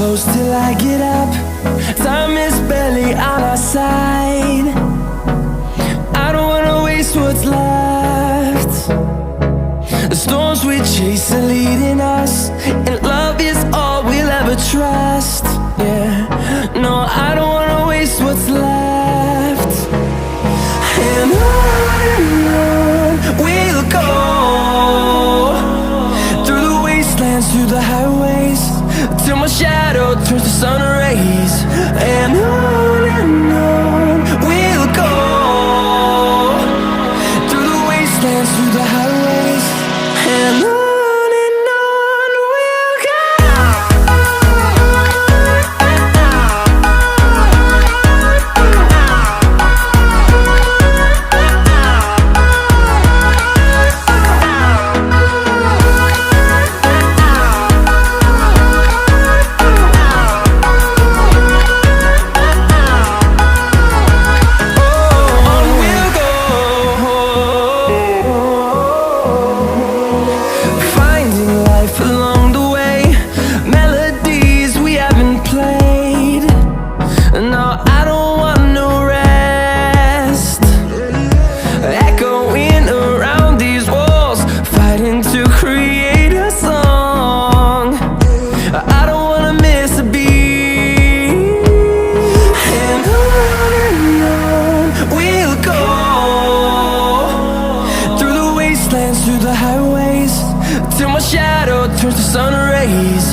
close till I get up. Time is barely on our side. I don't wanna waste what's left. The storms we chase are leading us, and love is all we'll ever trust. Yeah, no, I don't wanna waste what's left. And on we'll go, through the wastelands, through the highways, till my shadow turns to sun rays. And on we'll go, through the wastelands, through the highways, and on we'll go. Along the way, melodies we haven't played. No, I don't want no rest. Echoing around these walls, fighting to create a song. I don't wanna miss a beat. And on we'll go, through the wastelands, through the highways, till my shadow turns to sun rays.